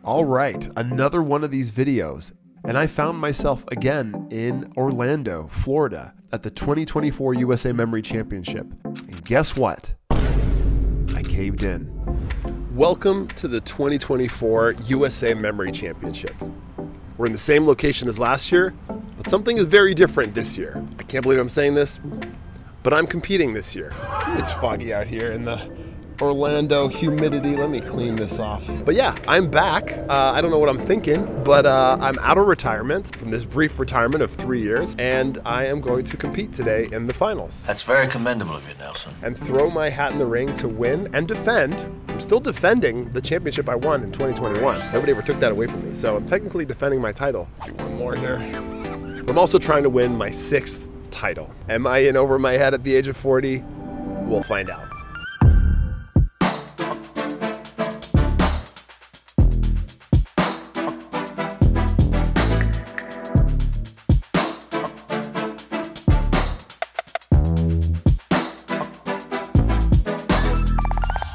All right, another one of these videos, and I found myself again in Orlando, Florida, at the 2024 USA Memory Championship. And guess what? I caved in. Welcome to the 2024 USA Memory Championship. We're in the same location as last year, but something is very different this year. I can't believe I'm saying this, but I'm competing this year. It's foggy out here in the Orlando humidity. Let me clean this off. But yeah, I'm back. I don't know what I'm thinking, but I'm out of retirement from this brief retirement of 3 years, and I am going to compete today in the finals. That's very commendable of you, Nelson. And throw my hat in the ring to win and defend. I'm still defending the championship I won in 2021. Nobody ever took that away from me, so I'm technically defending my title. Let's do one more here. I'm also trying to win my 6th title. Am I in over my head at the age of 40? We'll find out.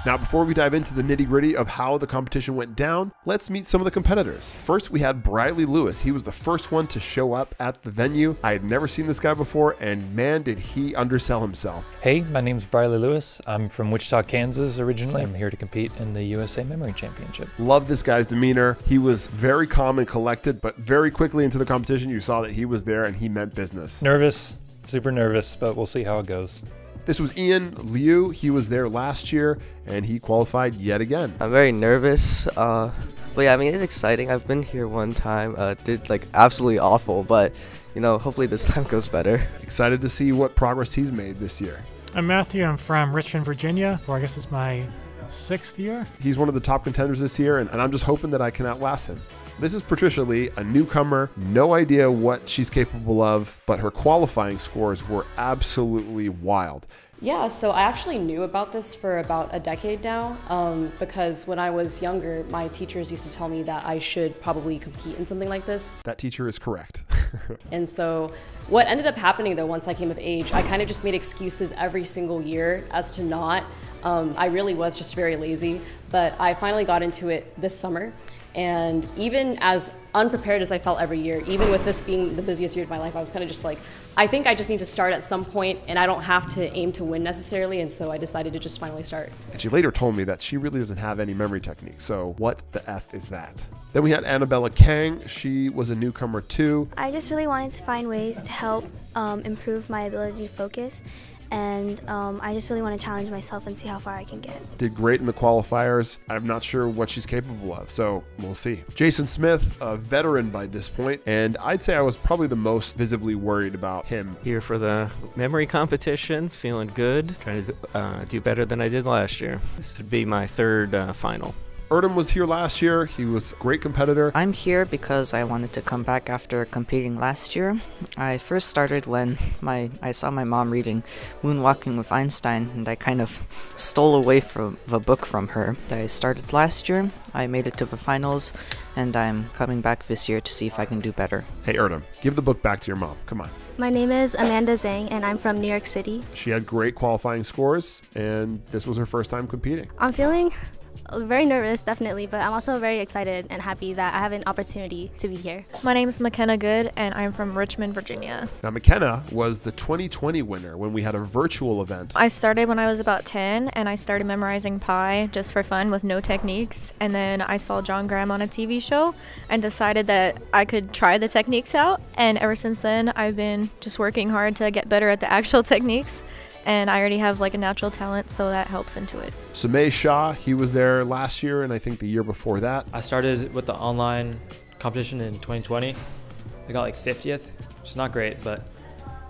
Now, before we dive into the nitty-gritty of how the competition went down, let's meet some of the competitors. First, we had Briley Lewis. He was the first one to show up at the venue. I had never seen this guy before, and man, did he undersell himself. Hey, my name's Briley Lewis. I'm from Wichita, Kansas originally. I'm here to compete in the USA Memory Championship. Love this guy's demeanor. He was very calm and collected, but very quickly into the competition, you saw that he was there and he meant business. Nervous, super nervous, but we'll see how it goes. This was Ian Liu. He was there last year and he qualified yet again. I'm very nervous, but yeah, I mean, it's exciting. I've been here one time, did like absolutely awful, but you know, hopefully this time goes better. Excited to see what progress he's made this year. I'm Matthew. I'm from Richmond, Virginia. Well, I guess it's my 6th year. He's one of the top contenders this year, and I'm just hoping that I can outlast him. This is Patricia Lee, a newcomer, no idea what she's capable of, but her qualifying scores were absolutely wild. Yeah, so I actually knew about this for about a decade now, because when I was younger, my teachers used to tell me that I should probably compete in something like this. That teacher is correct. And so what ended up happening though, once I came of age, I kind of just made excuses every single year as to not. I really was just very lazy, but I finally got into it this summer. And even as unprepared as I felt every year, even with this being the busiest year of my life, I was kind of just like, I think I just need to start at some point and I don't have to aim to win necessarily. And so I decided to just finally start. And she later told me that she really doesn't have any memory technique. So what the F is that? Then we had Annabella Kang. She was a newcomer too. I just really wanted to find ways to help improve my ability to focus. And I just really want to challenge myself and see how far I can get. Did great in the qualifiers. I'm not sure what she's capable of, so we'll see. Jason Smith, a veteran by this point, and I'd say I was probably the most visibly worried about him. Here for the memory competition, feeling good, trying to do better than I did last year. This would be my 3rd final. Erdem was here last year. He was a great competitor. I'm here because I wanted to come back after competing last year. I first started when I saw my mom reading Moonwalking with Einstein, and I kind of stole away from the book from her. I started last year, I made it to the finals, and I'm coming back this year to see if I can do better. Hey Erdem, give the book back to your mom. Come on. My name is Amanda Zhang, and I'm from New York City. She had great qualifying scores, and this was her first time competing. I'm feeling very nervous, definitely, but I'm also very excited and happy that I have an opportunity to be here. My name is McKenna Good, and I'm from Richmond, Virginia. Now, McKenna was the 2020 winner when we had a virtual event. I started when I was about 10, and I started memorizing pi just for fun with no techniques. And then I saw John Graham on a TV show and decided that I could try the techniques out. And ever since then, I've been just working hard to get better at the actual techniques. And I already have like a natural talent, so that helps into it. Samay Shah, he was there last year and I think the year before that. I started with the online competition in 2020. I got like 50th, which is not great, but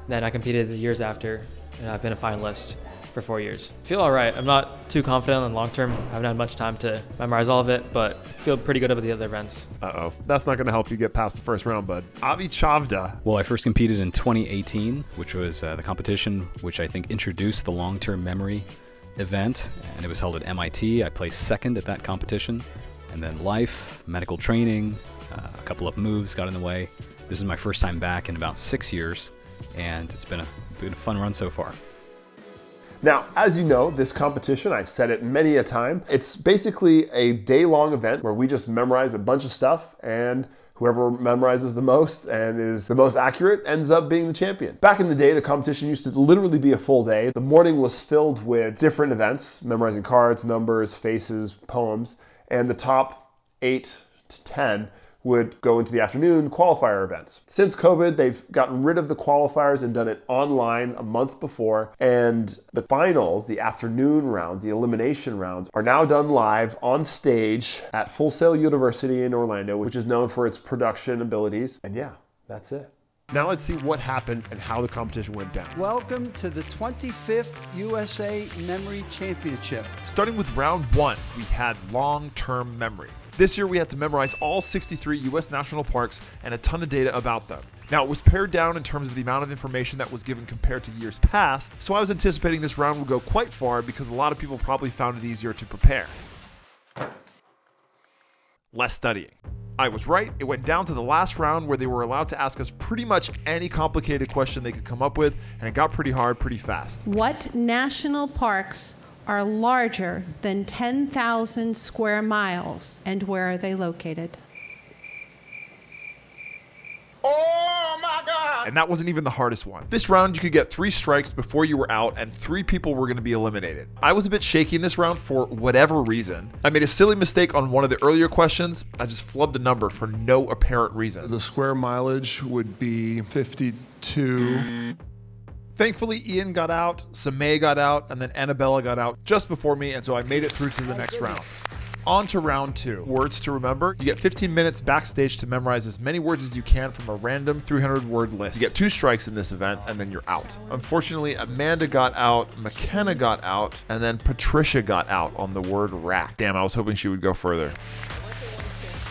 then I competed the years after and I've been a finalist for 4 years. Feel all right. I'm not too confident in the long term. I haven't had much time to memorize all of it, but feel pretty good about the other events. Uh-oh. That's not going to help you get past the first round, bud. Avi Chavda. Well, I first competed in 2018, which was the competition which I think introduced the long-term memory event, and it was held at MIT. I placed 2nd at that competition. And then life, medical training, a couple of moves got in the way. This is my first time back in about 6 years, and it's been a fun run so far. Now, as you know, this competition, I've said it many a time, it's basically a day-long event where we just memorize a bunch of stuff, and whoever memorizes the most and is the most accurate ends up being the champion. Back in the day, the competition used to literally be a full day. The morning was filled with different events, memorizing cards, numbers, faces, poems, and the top 8 to 10 would go into the afternoon qualifier events. Since COVID, they've gotten rid of the qualifiers and done it online a month before. And the finals, the afternoon rounds, the elimination rounds, are now done live on stage at Full Sail University in Orlando, which is known for its production abilities. And yeah, that's it. Now let's see what happened and how the competition went down. Welcome to the 25th USA Memory Championship. Starting with round 1, we had long-term memory. This year we had to memorize all 63 US national parks and a ton of data about them. Now, it was pared down in terms of the amount of information that was given compared to years past, so I was anticipating this round would go quite far because a lot of people probably found it easier to prepare. Less studying. I was right. It went down to the last round where they were allowed to ask us pretty much any complicated question they could come up with, and it got pretty hard pretty fast. What national parks are larger than 10,000 square miles, and where are they located? Oh my God! And that wasn't even the hardest one. This round, you could get 3 strikes before you were out, and 3 people were going to be eliminated. I was a bit shaky in this round for whatever reason. I made a silly mistake on one of the earlier questions. I just flubbed a number for no apparent reason. The square mileage would be 52. Thankfully, Ian got out, Samay got out, and then Annabella got out just before me, and so I made it through to the next round. On to round 2. Words to remember. You get 15 minutes backstage to memorize as many words as you can from a random 300-word list. You get 2 strikes in this event, and then you're out. Unfortunately, Amanda got out, McKenna got out, and then Patricia got out on the word rack. Damn, I was hoping she would go further.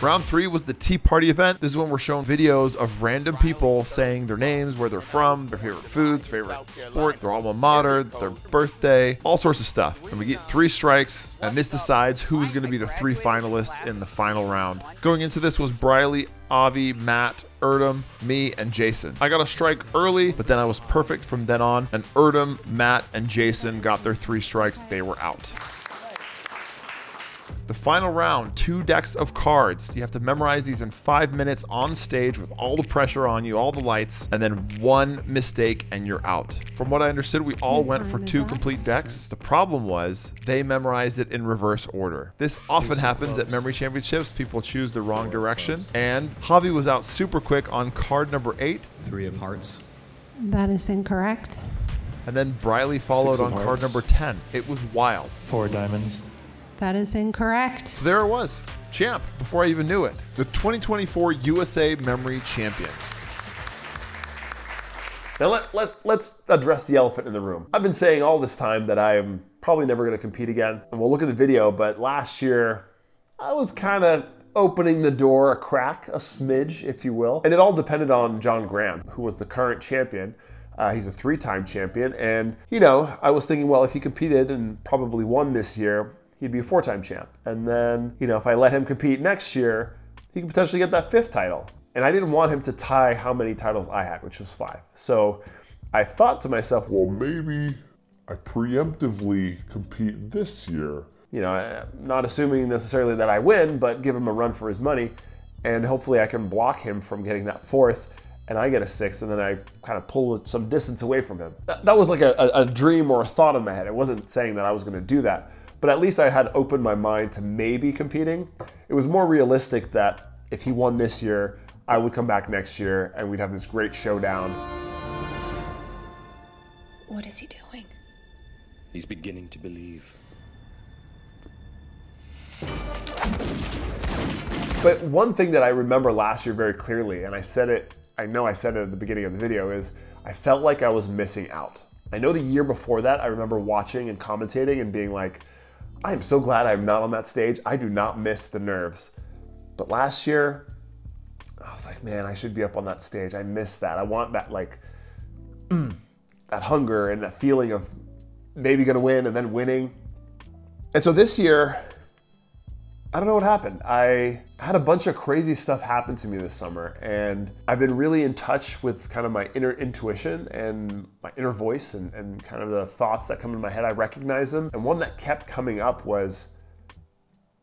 Round 3 was the tea party event. This is when we're shown videos of random people saying their names, where they're from, their favorite foods, favorite sport, their alma mater, their birthday, all sorts of stuff. And we get 3 strikes, and this decides who's going to be the 3 finalists in the final round. Going into this was Briley, Avi, Matt, Erdem, me, and Jason. I got a strike early, but then I was perfect from then on, and Erdem, Matt, and Jason got their 3 strikes. They were out. The final round, 2 decks of cards. You have to memorize these in 5 minutes on stage with all the pressure on you, all the lights, and then 1 mistake and you're out. From what I understood, we all went for 2 complete decks. The problem was they memorized it in reverse order. This often happens at memory championships. People choose the wrong direction, and Javi was out super quick on card number 8. 3 of hearts. That is incorrect. And then Briley followed on card number 10. It was wild. 4 diamonds. That is incorrect. So there it was. Champ, before I even knew it. The 2024 USA Memory Champion. Now let's address the elephant in the room. I've been saying all this time that I am probably never going to compete again. And we'll look at the video, but last year I was kind of opening the door a crack, a smidge, if you will. And it all depended on John Graham, who was the current champion. He's a 3-time champion. And, you know, I was thinking, well, if he competed and probably won this year, he'd be a 4-time champ. And then, you know, if I let him compete next year, he could potentially get that 5th title. And I didn't want him to tie how many titles I had, which was 5. So I thought to myself, well, maybe I preemptively compete this year. You know, not assuming necessarily that I win, but give him a run for his money. And hopefully I can block him from getting that 4th, and I get a 6th, and then I kind of pull some distance away from him. That was like a dream or a thought in my head. It wasn't saying that I was gonna do that. But at least I had opened my mind to maybe competing. It was more realistic that if he won this year, I would come back next year and we'd have this great showdown. What is he doing? He's beginning to believe. But one thing that I remember last year very clearly, and I said it, I know I said it at the beginning of the video, is I felt like I was missing out. I know the year before that, I remember watching and commentating and being like, I am so glad I'm not on that stage. I do not miss the nerves. But last year, I was like, man, I should be up on that stage. I miss that. I want that, like, that hunger and that feeling of maybe gonna win and then winning. And so this year, I don't know what happened. I had a bunch of crazy stuff happen to me this summer, and I've been really in touch with kind of my inner intuition and my inner voice and kind of the thoughts that come in my head. I recognize them. And one that kept coming up was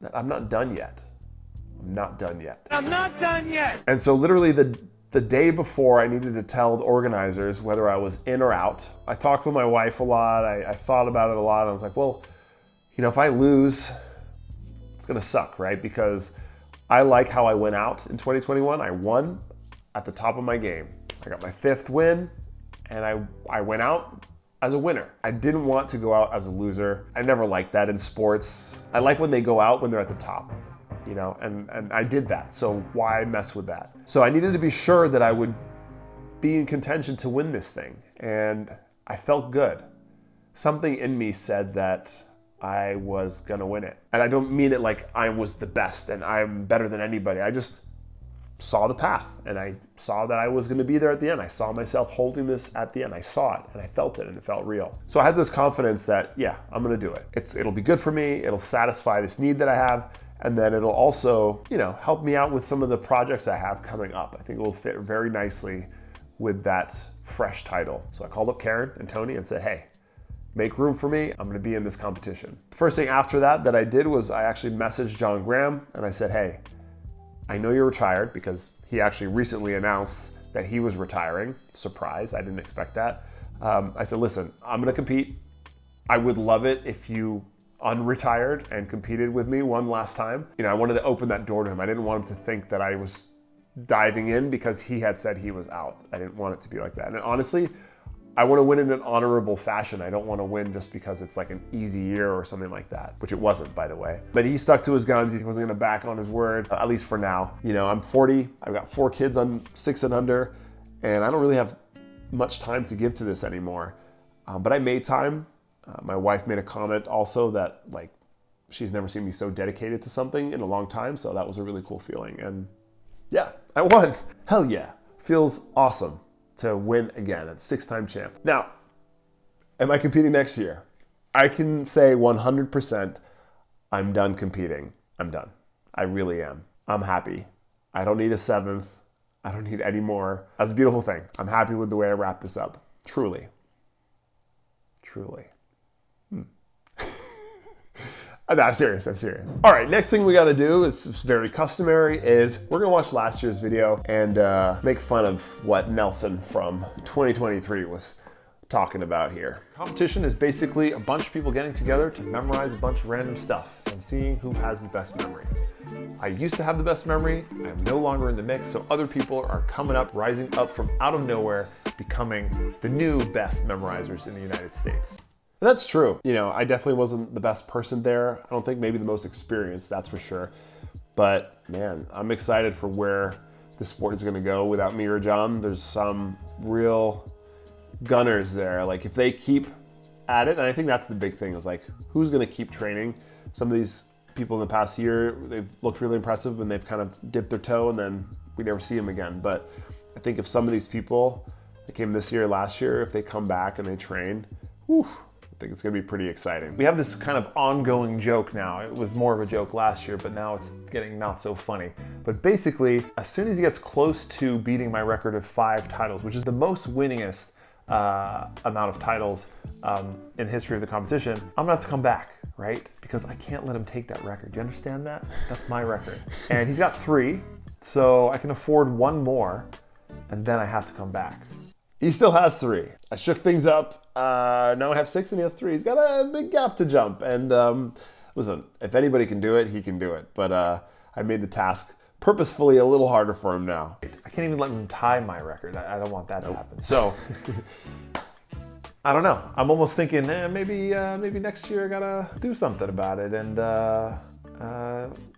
that I'm not done yet. I'm not done yet. I'm not done yet. And so literally the day before I needed to tell the organizers whether I was in or out, I talked with my wife a lot. I thought about it a lot. I was like, well, you know, if I lose, it's gonna suck, right? Because I like how I went out in 2021. I won at the top of my game. I got my 5th win, and I went out as a winner. I didn't want to go out as a loser. I never liked that in sports. I like when they go out when they're at the top, you know, and I did that. So why mess with that? So I needed to be sure that I would be in contention to win this thing. And I felt good. Something in me said that I was gonna win it. And I don't mean it like I was the best and I'm better than anybody. I just saw the path and I saw that I was gonna be there at the end. I saw myself holding this at the end. I saw it and I felt it and it felt real. So I had this confidence that, yeah, I'm gonna do it. It'll be good for me. It'll satisfy this need that I have. And then it'll also, you know, help me out with some of the projects I have coming up. I think it will fit very nicely with that fresh title. So I called up Karen and Tony and said, hey, make room for me. I'm gonna be in this competition. The first thing after that I did was I actually messaged John Graham and I said, hey, I know you're retired, because he actually recently announced that he was retiring. Surprise, I didn't expect that. I said, listen, I'm gonna compete. I would love it if you unretired and competed with me one last time. You know, I wanted to open that door to him. I didn't want him to think that I was diving in because he had said he was out. I didn't want it to be like that. And honestly, I want to win in an honorable fashion. I don't want to win just because it's like an easy year or something like that, which it wasn't, by the way. But he stuck to his guns. He wasn't going to back on his word, at least for now. You know, I'm 40. I've got 4 kids on 6 and under, and I don't really have much time to give to this anymore. But I made time. My wife made a comment also that, like, she's never seen me so dedicated to something in a long time. So that was a really cool feeling. And yeah, I won. Hell yeah. Feels awesome to win again at 6-time champ. Now, am I competing next year? I can say 100% I'm done competing. I'm done. I really am. I'm happy. I don't need a 7th. I don't need any more. That's a beautiful thing. I'm happy with the way I wrap this up. Truly. Truly. No, I'm serious, I'm serious. All right, next thing we gotta do, it's very customary, is we're gonna watch last year's video and make fun of what Nelson from 2023 was talking about here. Competition is basically a bunch of people getting together to memorize a bunch of random stuff and seeing who has the best memory. I used to have the best memory. I am no longer in the mix, so other people are coming up, rising up from out of nowhere, becoming the new best memorizers in the United States. And that's true. You know, I definitely wasn't the best person there. I don't think maybe the most experienced, that's for sure. But man, I'm excited for where the sport is gonna go without me or John. There's some real gunners there. Like if they keep at it, and I think that's the big thing, is like, who's gonna keep training? Some of these people in the past year, they've looked really impressive and they've kind of dipped their toe and then we never see them again. But I think if some of these people that came this year, last year, if they come back and they train, whew, I think it's gonna be pretty exciting. We have this kind of ongoing joke now. It was more of a joke last year, but now it's getting not so funny. But basically, as soon as he gets close to beating my record of 5 titles, which is the most winningest amount of titles in the history of the competition, I'm gonna have to come back, right? Because I can't let him take that record. Do you understand that? That's my record. And he's got 3, so I can afford 1 more, and then I have to come back. He still has 3. I shook things up. Now I have 6 and he has 3. He's got a big gap to jump. And listen, if anybody can do it, he can do it. But I made the task purposefully a little harder for him now. I can't even let him tie my record. I don't want that to happen. So, I don't know. I'm almost thinking, maybe next year I gotta do something about it and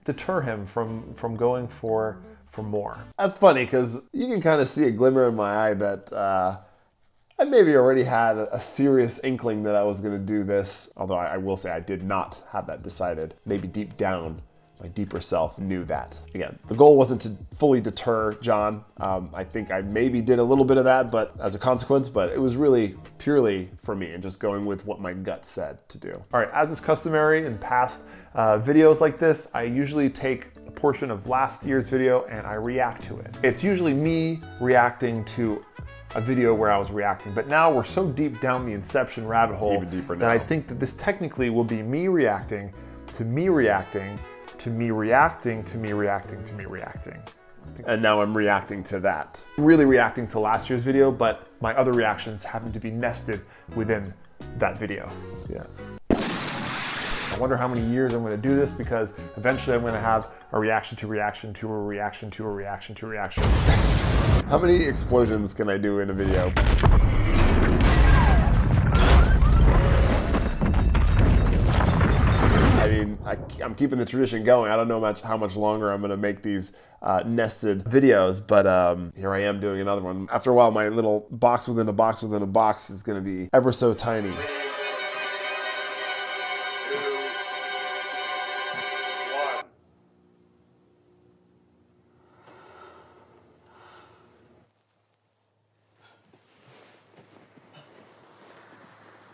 deter him from going for more. That's funny because you can kind of see a glimmer in my eye that I maybe already had a serious inkling that I was going to do this, although I will say I did not have that decided. Maybe deep down my deeper self knew that. Again, the goal wasn't to fully deter John. I think I maybe did a little bit of that, but as a consequence, but it was really purely for me and just going with what my gut said to do. All right, as is customary in past videos like this, I usually take a portion of last year's video and I react to it. It's usually me reacting to a video where I was reacting, but now we're so deep down the Inception rabbit hole Even deeper now. that I think that this technically will be me reacting to me reacting to me reacting to me reacting to me reacting. And now I'm reacting to that. I'm really reacting to last year's video, but my other reactions happen to be nested within that video. Yeah. I wonder how many years I'm going to do this, because eventually I'm going to have a reaction to reaction to a reaction to a reaction to a reaction. How many explosions can I do in a video? I mean, I'm keeping the tradition going. I don't know how much longer I'm going to make these nested videos, but here I am doing another one. After a while, my little box within a box within a box is going to be ever so tiny.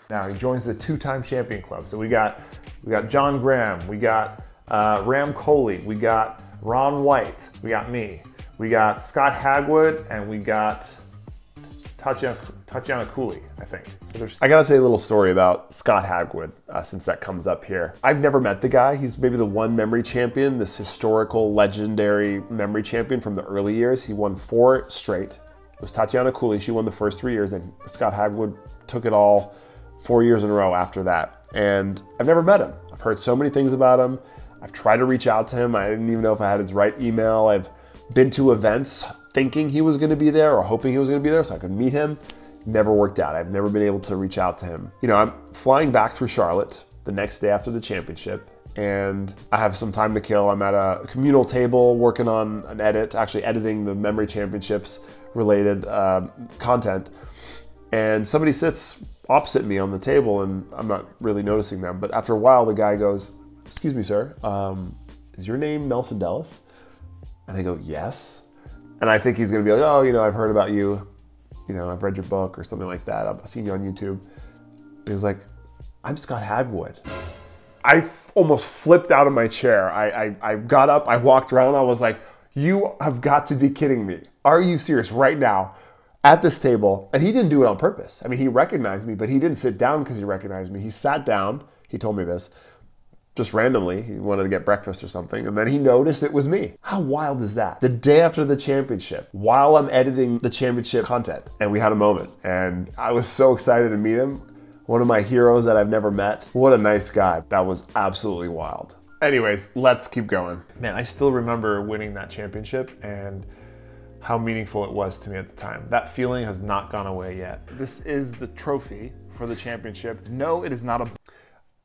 Now he joins the two-time champion club. So we got John Graham, we got Ram Coley, we got Ron White, we got me, we got Scott Hagwood, and we got Tatiana Cooley, I think. So I gotta say a little story about Scott Hagwood, since that comes up here. I've never met the guy. He's maybe the one memory champion, this historical, legendary memory champion from the early years. He won 4 straight. It was Tatiana Cooley. She won the first 3 years, and Scott Hagwood took it all 4 years in a row after that. And I've never met him. I've heard so many things about him. I've tried to reach out to him. I didn't even know if I had his right email. I've been to events thinking he was gonna be there or hoping he was gonna be there so I could meet him. Never worked out. I've never been able to reach out to him. You know, I'm flying back through Charlotte the next day after the championship, and I have some time to kill. I'm at a communal table working on an edit, actually editing the memory championships related content. And somebody sits opposite me on the table, and I'm not really noticing them. But after a while, the guy goes, "Excuse me, sir, is your name Nelson Dellis?" And I go, "Yes." And I think he's gonna be like, "Oh, you know, I've heard about you. You know, I've read your book," or something like that. I've seen you on YouTube. He was like, "I'm Scott Hagwood." I almost flipped out of my chair. I got up, I walked around, I was like, "You have got to be kidding me. Are you serious right now?" At this table, and he didn't do it on purpose. I mean, he recognized me, but he didn't sit down because he recognized me. He sat down, he told me this, just randomly. He wanted to get breakfast or something, and then he noticed it was me. How wild is that? The day after the championship, while I'm editing the championship content, and we had a moment, and I was so excited to meet him. One of my heroes that I've never met. What a nice guy. That was absolutely wild. Anyways, let's keep going. Man, I still remember winning that championship and how meaningful it was to me at the time. That feeling has not gone away yet. This is the trophy for the championship. No, it is not a...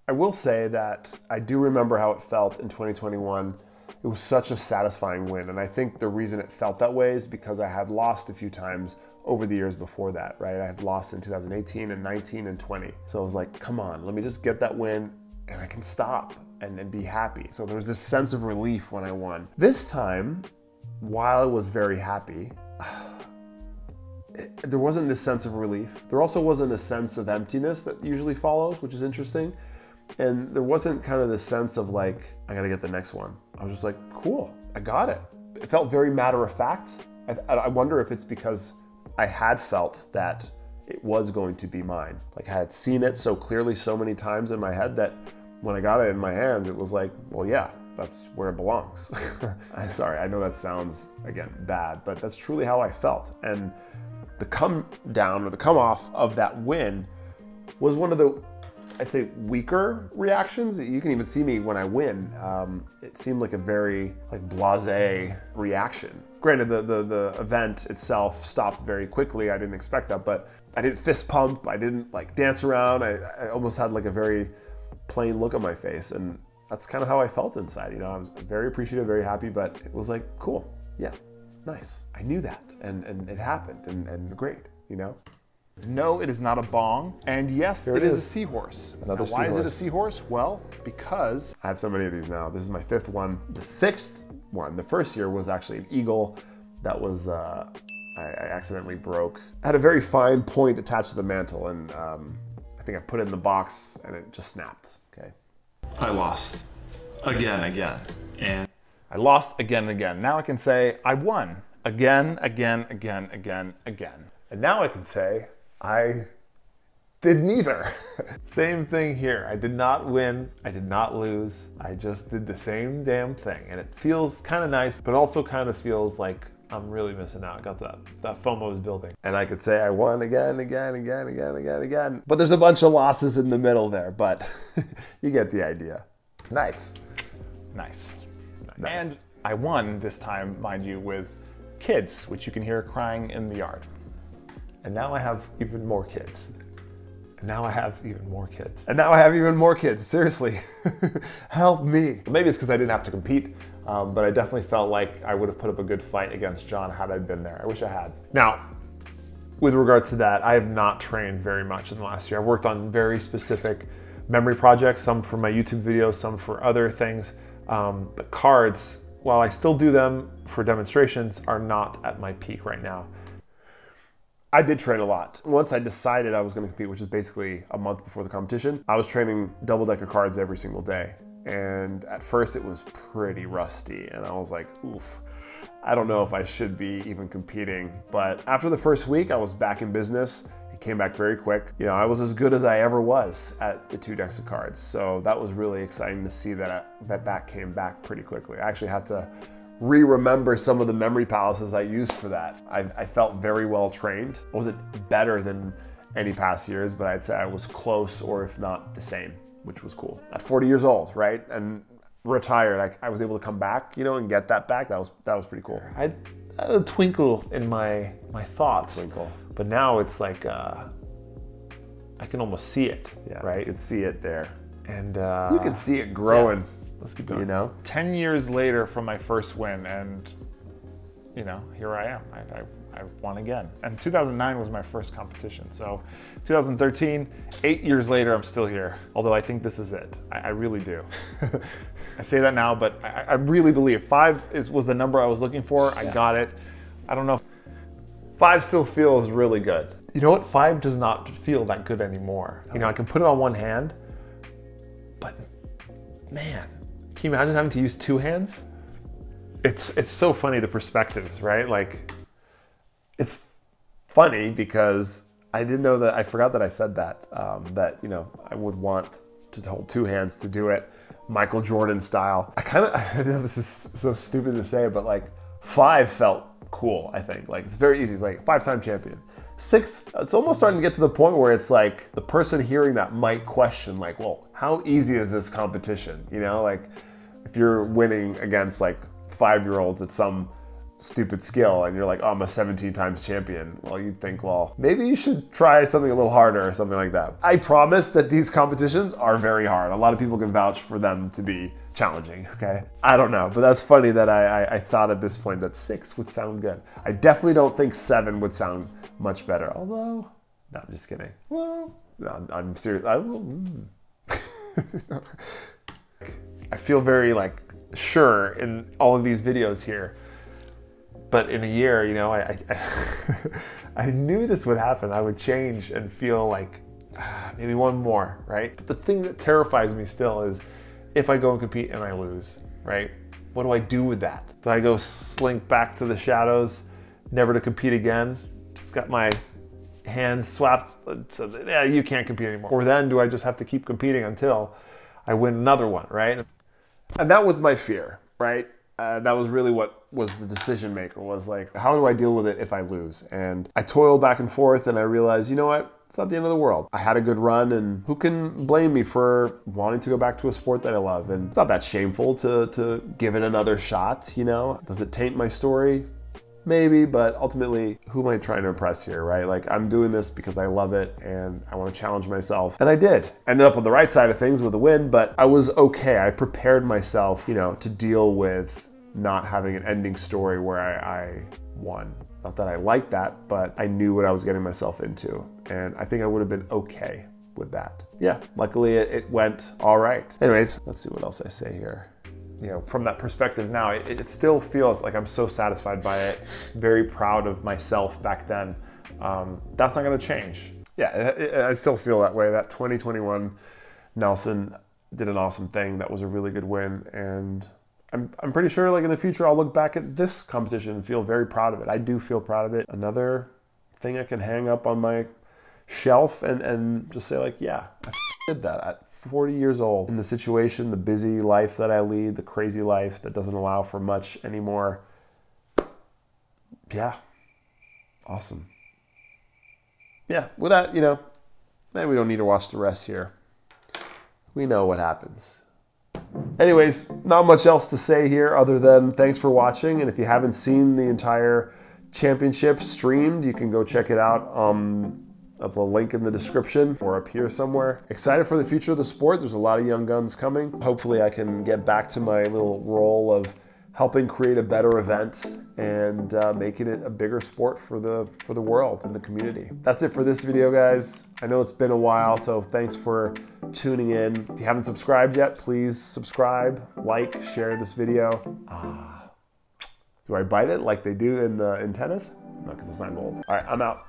I will say that I do remember how it felt in 2021. It was such a satisfying win, and I think the reason it felt that way is because I had lost a few times over the years before that, right? I had lost in 2018 and 19 and 20. So I was like, come on, let me just get that win and I can stop and be happy. So there was this sense of relief when I won. This time, while I was very happy, there wasn't this sense of relief. There also wasn't a sense of emptiness that usually follows, which is interesting. And there wasn't kind of this sense of like, I gotta get the next one. I was just like, cool, I got it. It felt very matter of fact. I wonder if it's because I had felt that it was going to be mine. Like I had seen it so clearly so many times in my head that when I got it in my hands, it was like, well, yeah, that's where it belongs. I'm sorry, I know that sounds, again, bad, but that's truly how I felt. And the come down or the come off of that win was one of the, I'd say, weaker reactions. You can even see me when I win. It seemed like a very blasé reaction. Granted, the event itself stopped very quickly. I didn't expect that, but I didn't fist pump. I didn't dance around. I almost had a very plain look on my face, and that's kind of how I felt inside. You know, I was very appreciative, very happy, but it was like, cool, yeah, nice. I knew that, and it happened, and great, you know? No, it is not a bong. And yes, Here it it is a is. seahorse. Another Now, why is it a seahorse. seahorse? Well, because I have so many of these now. This is my 5th one. The 6th one, the first year was actually an eagle that was, I accidentally broke. It had a very fine point attached to the mantle, and I think I put it in the box and it just snapped, okay? I lost again, and I lost again and again. Now I can say I won again. And now I can say I did neither. Same thing here. I did not win. I did not lose. I just did the same damn thing. And it feels kind of nice, but also kind of feels like I'm really missing out. I got that FOMO is building. And I could say I won again. But there's a bunch of losses in the middle there, but you get the idea. Nice. And I won this time, mind you, with kids, which you can hear crying in the yard. And now I have even more kids. And now I have even more kids. And now I have even more kids, seriously. Help me. Maybe it's because I didn't have to compete, but I definitely felt like I would have put up a good fight against John had I been there. I wish I had. Now, with regards to that, I have not trained very much in the last year. I've worked on very specific memory projects, some for my YouTube videos, some for other things. But cards, while I still do them for demonstrations, are not at my peak right now. I did train a lot. Once I decided I was going to compete, which is basically a month before the competition, I was training double-decker cards every single day. And at first it was pretty rusty and I was like, oof, I don't know if I should be even competing. But after the first week, I was back in business. It came back very quick. You know, I was as good as I ever was at the 2 decks of cards. So that was really exciting to see that that came back pretty quickly. I actually had to re-remember some of the memory palaces I used for that. I felt very well trained. I wasn't better than any past years, but I'd say I was close, or if not the same, which was cool. At 40 years old, right? And retired, I was able to come back, you know, and get that back. That was pretty cool. I had a twinkle in my thoughts. But now it's like, I can almost see it, right? You can see it there. And you can see it growing. Yeah. Let's keep going. You know, 10 years later from my first win, and you know, here I am. I won again. And 2009 was my first competition. So 2013, 8 years later, I'm still here. Although I think this is it. I really do. I say that now, but I really believe 5 was the number I was looking for. I got it. I don't know. 5 still feels really good. You know what? 5 does not feel that good anymore. You know, I can put it on one hand, but man, can you imagine having to use 2 hands? It's so funny, the perspectives, right? Like, it's funny because I didn't know that, I forgot that I said that, that, you know, I would want to hold 2 hands to do it Michael Jordan style. I know this is so stupid to say, but like 5 felt cool, I think. Like, it's very easy. It's like 5-time champion. 6, it's almost starting to get to the point where it's like the person hearing that might question, like, well, how easy is this competition? You know, like if you're winning against like 5-year-olds at some stupid skill and you're like, oh, I'm a 17 times champion. Well, you'd think, well, maybe you should try something a little harder or something like that. I promise that these competitions are very hard. A lot of people can vouch for them to be challenging, okay? I don't know, but that's funny that I thought at this point that 6 would sound good. I definitely don't think 7 would sound much better, although, no, I'm just kidding. Well, no, I'm serious. I feel very like sure in all of these videos here, but in a year, you know, I knew this would happen. I would change and feel like maybe one more, right? But the thing that terrifies me still is if I go and compete and I lose, right? What do I do with that? Do I go slink back to the shadows, never to compete again? Just got my hands swapped, so yeah, you can't compete anymore. Or then do I just have to keep competing until I win another one, right? And that was my fear, right? That was really what was the decision maker, was like, how do I deal with it if I lose? And I toiled back and forth and I realized, you know what? It's not the end of the world. I had a good run, and who can blame me for wanting to go back to a sport that I love? And it's not that shameful to give it another shot, you know? Does it taint my story? Maybe, but ultimately, who am I trying to impress here, right? Like, I'm doing this because I love it and I want to challenge myself. And I did. Ended up on the right side of things with a win, but I was okay. I prepared myself, you know, to deal with not having an ending story where I won. Not that I liked that, but I knew what I was getting myself into. And I think I would have been okay with that. Yeah, luckily it went all right. Anyways, let's see what else I say here. You know, from that perspective now, it still feels like I'm so satisfied by it, very proud of myself back then. That's not gonna change. Yeah, I still feel that way. That 2021 Nelson did an awesome thing. That was a really good win. And I'm pretty sure like in the future, I'll look back at this competition and feel very proud of it. I do feel proud of it. Another thing I can hang up on my shelf and just say like, yeah, I did that at 40 years old in the situation, the busy life that I lead, the crazy life that doesn't allow for much anymore. Yeah, awesome. Yeah, with that, you know, maybe we don't need to watch the rest here. We know what happens. Anyways, not much else to say here other than thanks for watching. And if you haven't seen the entire championship streamed, you can go check it out at the link in the description or up here somewhere. Excited for the future of the sport. There's a lot of young guns coming. Hopefully I can get back to my little role of helping create a better event and making it a bigger sport for the world and the community. That's it for this video, guys. I know it's been a while, so thanks for tuning in. If you haven't subscribed yet, please subscribe, like, share this video. Do I bite it like they do in tennis? No, because it's not gold. All right, I'm out.